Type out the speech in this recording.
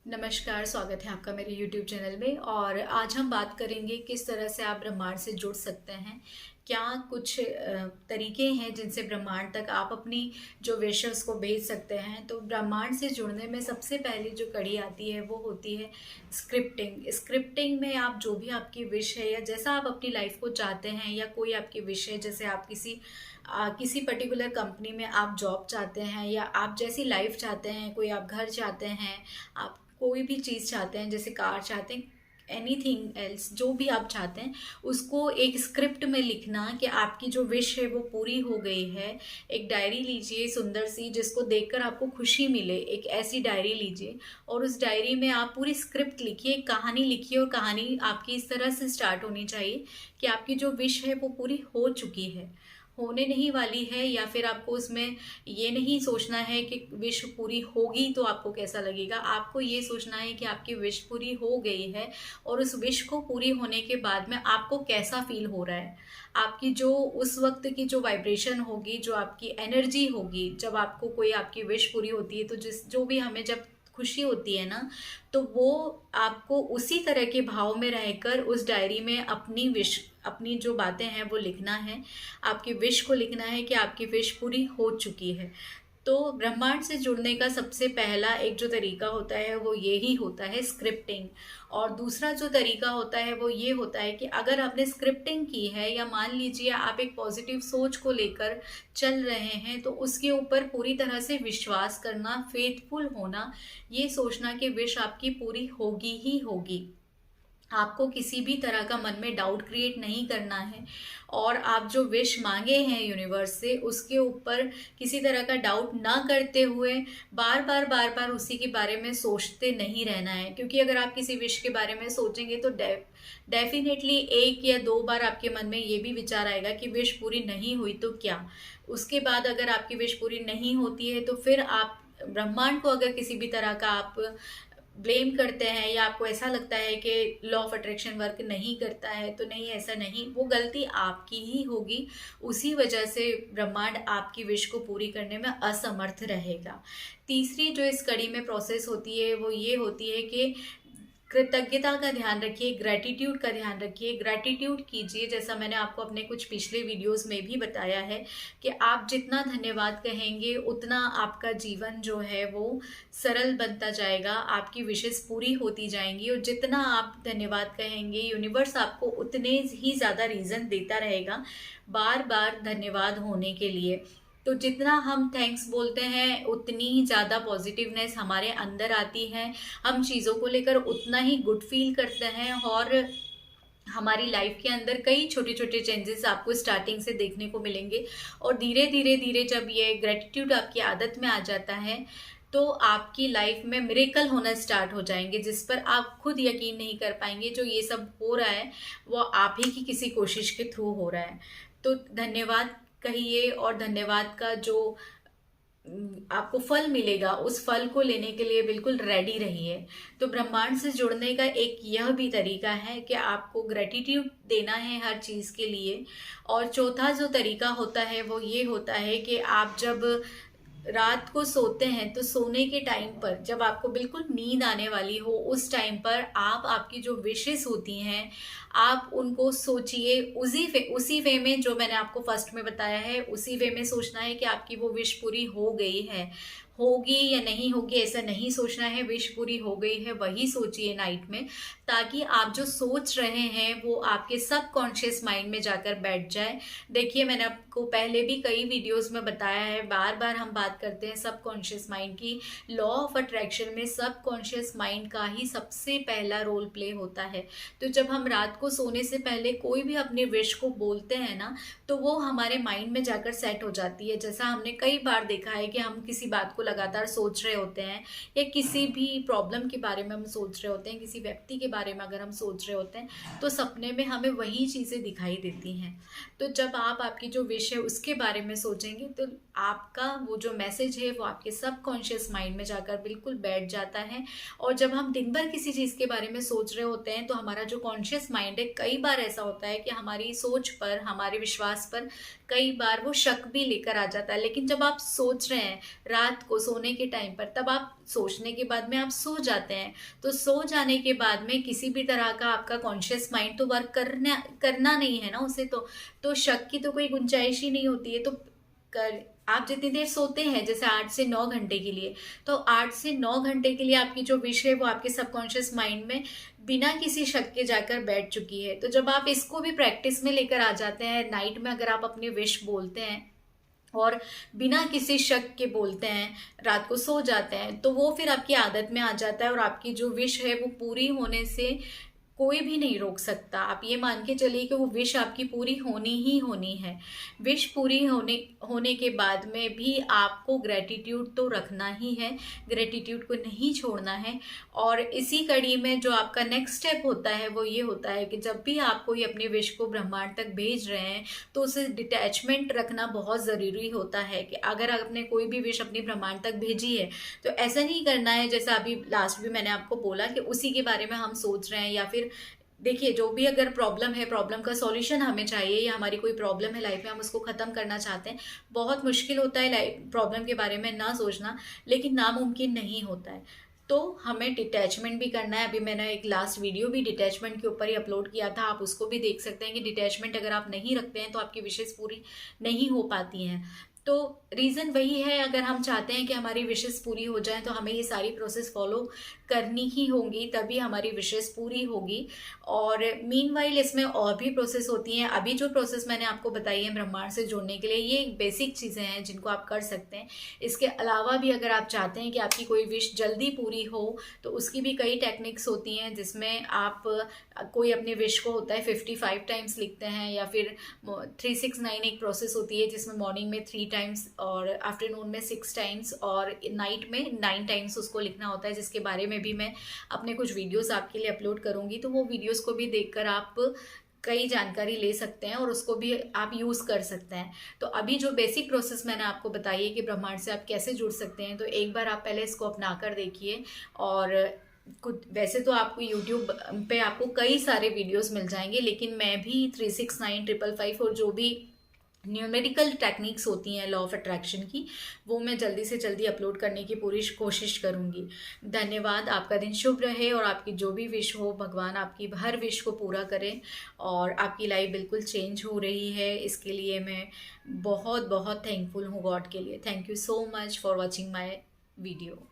नमस्कार, स्वागत है आपका मेरे YouTube चैनल में। और आज हम बात करेंगे किस तरह से आप ब्रह्मांड से जुड़ सकते हैं। क्या कुछ तरीके हैं जिनसे ब्रह्मांड तक आप अपनी जो विशेस को भेज सकते हैं। तो ब्रह्मांड से जुड़ने में सबसे पहली जो कड़ी आती है वो होती है स्क्रिप्टिंग। स्क्रिप्टिंग में आप जो भी आपकी विश है या जैसा आप अपनी लाइफ को चाहते हैं या कोई आपकी विश है, जैसे आप किसी पर्टिकुलर कंपनी में आप जॉब चाहते हैं या आप जैसी लाइफ चाहते हैं, कोई आप घर चाहते हैं, आप कोई भी चीज़ चाहते हैं, जैसे कार चाहते हैं, एनीथिंग एल्स जो भी आप चाहते हैं उसको एक स्क्रिप्ट में लिखना कि आपकी जो विश है वो पूरी हो गई है। एक डायरी लीजिए सुंदर सी, जिसको देखकर आपको खुशी मिले। एक ऐसी डायरी लीजिए और उस डायरी में आप पूरी स्क्रिप्ट लिखिए, एक कहानी लिखिए। और कहानी आपकी इस तरह से स्टार्ट होनी चाहिए कि आपकी जो विश है वो पूरी हो चुकी है, होने नहीं वाली है। या फिर आपको उसमें ये नहीं सोचना है कि विश पूरी होगी तो आपको कैसा लगेगा। आपको ये सोचना है कि आपकी विश पूरी हो गई है और उस विश को पूरी होने के बाद में आपको कैसा फील हो रहा है। आपकी जो उस वक्त की जो वाइब्रेशन होगी, जो आपकी एनर्जी होगी, जब आपको कोई आपकी विश पूरी होती है, तो जो भी हमें जब खुशी होती है ना, तो वो आपको उसी तरह के भाव में रहकर उस डायरी में अपनी विश, अपनी जो बातें हैं वो लिखना है। आपकी विश को लिखना है कि आपकी विश पूरी हो चुकी है। तो ब्रह्मांड से जुड़ने का सबसे पहला एक जो तरीका होता है वो यही होता है स्क्रिप्टिंग। और दूसरा जो तरीका होता है वो ये होता है कि अगर आपने स्क्रिप्टिंग की है या मान लीजिए आप एक पॉजिटिव सोच को लेकर चल रहे हैं, तो उसके ऊपर पूरी तरह से विश्वास करना, फेथफुल होना, ये सोचना कि विश आपकी पूरी होगी ही होगी। आपको किसी भी तरह का मन में डाउट क्रिएट नहीं करना है। और आप जो विश मांगे हैं यूनिवर्स से, उसके ऊपर किसी तरह का डाउट ना करते हुए बार बार उसी के बारे में सोचते नहीं रहना है। क्योंकि अगर आप किसी विश के बारे में सोचेंगे तो डेफिनेटली एक या दो बार आपके मन में ये भी विचार आएगा कि विश पूरी नहीं हुई तो क्या। उसके बाद अगर आपकी विश पूरी नहीं होती है तो फिर आप ब्रह्मांड को अगर किसी भी तरह का आप ब्लेम करते हैं या आपको ऐसा लगता है कि लॉ ऑफ अट्रैक्शन वर्क नहीं करता है, तो नहीं, ऐसा नहीं, वो गलती आपकी ही होगी। उसी वजह से ब्रह्मांड आपकी विश को पूरी करने में असमर्थ रहेगा। तीसरी जो इस कड़ी में प्रोसेस होती है वो ये होती है कि कृतज्ञता का ध्यान रखिए, ग्रैटिट्यूड का ध्यान रखिए। ग्रैटिट्यूड कीजिए, जैसा मैंने आपको अपने कुछ पिछले वीडियोस में भी बताया है कि आप जितना धन्यवाद कहेंगे उतना आपका जीवन जो है वो सरल बनता जाएगा, आपकी विशेस पूरी होती जाएंगी। और जितना आप धन्यवाद कहेंगे यूनिवर्स आपको उतने ही ज़्यादा रीज़न देता रहेगा बार बार धन्यवाद होने के लिए। तो जितना हम थैंक्स बोलते हैं उतनी ही ज़्यादा पॉजिटिवनेस हमारे अंदर आती है। हम चीज़ों को लेकर उतना ही गुड फील करते हैं और हमारी लाइफ के अंदर कई छोटे छोटे चेंजेस आपको स्टार्टिंग से देखने को मिलेंगे। और धीरे धीरे धीरे जब ये ग्रेटिट्यूड आपकी आदत में आ जाता है तो आपकी लाइफ में मिरेकल होना स्टार्ट हो जाएंगे, जिस पर आप खुद यकीन नहीं कर पाएंगे। जो ये सब हो रहा है वो आप ही की किसी कोशिश के थ्रू हो रहा है। तो धन्यवाद कहिए और धन्यवाद का जो आपको फल मिलेगा उस फल को लेने के लिए बिल्कुल रेडी रहिए। तो ब्रह्मांड से जुड़ने का एक यह भी तरीका है कि आपको ग्रेटिट्यूड देना है हर चीज़ के लिए। और चौथा जो तरीका होता है वो ये होता है कि आप जब रात को सोते हैं तो सोने के टाइम पर जब आपको बिल्कुल नींद आने वाली हो उस टाइम पर आप आपकी जो विशेस होती हैं आप उनको सोचिए। उसी वे में जो मैंने आपको फर्स्ट में बताया है उसी वे में सोचना है कि आपकी वो विश पूरी हो गई है। होगी या नहीं होगी ऐसा नहीं सोचना है, विश पूरी हो गई है वही सोचिए नाइट में, ताकि आप जो सोच रहे हैं वो आपके सबकॉन्शियस माइंड में जाकर बैठ जाए। देखिए, मैंने आपको पहले भी कई वीडियोस में बताया है, बार बार हम बात करते हैं सबकॉन्शियस माइंड की। लॉ ऑफ अट्रैक्शन में सबकॉन्शियस माइंड का ही सबसे पहला रोल प्ले होता है। तो जब हम रात को सोने से पहले कोई भी अपनी विश को बोलते हैं ना, तो वो हमारे माइंड में जाकर सेट हो जाती है। जैसा हमने कई बार देखा है कि हम किसी बात को लगातार सोच रहे होते हैं या किसी भी प्रॉब्लम के बारे में हम सोच रहे होते हैं, किसी व्यक्ति के बारे में अगर हम सोच रहे होते हैं तो सपने में हमें वही चीज़ें दिखाई देती हैं। तो जब आप आपकी जो विश है उसके बारे में सोचेंगे तो आपका वो जो मैसेज है वो आपके सबकॉन्शियस माइंड में जाकर बिल्कुल बैठ जाता है। और जब हम दिन भर किसी चीज़ के बारे में सोच रहे होते हैं तो हमारा जो कॉन्शियस माइंड है, कई बार ऐसा होता है कि हमारी सोच पर, हमारे विश्वास पर कई बार वो शक भी लेकर आ जाता है। लेकिन जब आप सोच रहे हैं रात को सोने के टाइम पर, तब आप सोचने के बाद में आप सो जाते हैं। तो सो जाने के बाद में किसी भी तरह का आपका कॉन्शियस माइंड तो वर्क करना करना नहीं है ना उसे, तो शक की तो कोई गुंजाइश ही नहीं होती है। तो कर आप जितनी देर सोते हैं, जैसे 8 से 9 घंटे के लिए, तो 8 से 9 घंटे के लिए आपकी जो विश है वो आपके सबकॉन्शियस माइंड में बिना किसी शक के जाकर बैठ चुकी है। तो जब आप इसको भी प्रैक्टिस में लेकर आ जाते हैं, नाइट में अगर आप अपनी विश बोलते हैं और बिना किसी शक के बोलते हैं, रात को सो जाते हैं, तो वो फिर आपकी आदत में आ जाता है और आपकी जो विश है वो पूरी होने से कोई भी नहीं रोक सकता। आप ये मान के चलिए कि वो विश आपकी पूरी होनी ही होनी है। विश पूरी होने होने के बाद में भी आपको ग्रेटिट्यूड तो रखना ही है, ग्रेटिट्यूड को नहीं छोड़ना है। और इसी कड़ी में जो आपका नेक्स्ट स्टेप होता है वो ये होता है कि जब भी आप कोई अपनी विश को ब्रह्मांड तक भेज रहे हैं, तो उसे डिटैचमेंट रखना बहुत ज़रूरी होता है। कि अगर आपने कोई भी विश अपनी ब्रह्मांड तक भेजी है, तो ऐसा नहीं करना है जैसा अभी लास्ट भी मैंने आपको बोला कि उसी के बारे में हम सोच रहे हैं। या फिर देखिए, जो भी अगर प्रॉब्लम है, प्रॉब्लम का सॉल्यूशन हमें चाहिए, या हमारी कोई प्रॉब्लम है लाइफ में, हम उसको ख़त्म करना चाहते हैं। बहुत मुश्किल होता है लाइफ प्रॉब्लम के बारे में ना सोचना, लेकिन नामुमकिन नहीं होता है। तो हमें डिटैचमेंट भी करना है। अभी मैंने एक लास्ट वीडियो भी डिटैचमेंट के ऊपर ही अपलोड किया था, आप उसको भी देख सकते हैं कि डिटैचमेंट अगर आप नहीं रखते हैं तो आपकी विशेष पूरी नहीं हो पाती हैं। तो रीज़न वही है, अगर हम चाहते हैं कि हमारी विशेस पूरी हो जाए तो हमें ये सारी प्रोसेस फॉलो करनी ही होंगी, तभी हमारी विशेस पूरी होगी। और मीनवाइल इसमें और भी प्रोसेस होती हैं। अभी जो प्रोसेस मैंने आपको बताई है ब्रह्मांड से जुड़ने के लिए, ये बेसिक चीज़ें हैं जिनको आप कर सकते हैं। इसके अलावा भी अगर आप चाहते हैं कि आपकी कोई विश जल्दी पूरी हो, तो उसकी भी कई टेक्निक्स होती हैं, जिसमें आप कोई अपने विश को होता है 55 टाइम्स लिखते हैं, या फिर 369 एक प्रोसेस होती है जिसमें मॉर्निंग में 3 टाइम्स और आफ्टरनून में 6 टाइम्स और नाइट में 9 टाइम्स उसको लिखना होता है, जिसके बारे में भी मैं अपने कुछ वीडियोस आपके लिए अपलोड करूंगी। तो वो वीडियोस को भी देखकर आप कई जानकारी ले सकते हैं और उसको भी आप यूज़ कर सकते हैं। तो अभी जो बेसिक प्रोसेस मैंने आपको बताई है कि ब्रह्मांड से आप कैसे जुड़ सकते हैं, तो एक बार आप पहले इसको अपना कर देखिए। और कुछ वैसे तो आपको यूट्यूब पे आपको कई सारे वीडियोस मिल जाएंगे, लेकिन मैं भी 369 555 और जो भी न्यूमेरिकल टेक्निक्स होती हैं लॉ ऑफ अट्रैक्शन की, वो मैं जल्दी से जल्दी अपलोड करने की पूरी कोशिश करूँगी। धन्यवाद। आपका दिन शुभ रहे और आपकी जो भी विश हो, भगवान आपकी हर विश को पूरा करें और आपकी लाइफ बिल्कुल चेंज हो रही है। इसके लिए मैं बहुत बहुत थैंकफुल हूँ गॉड के लिए। Thank you so much for watching my video.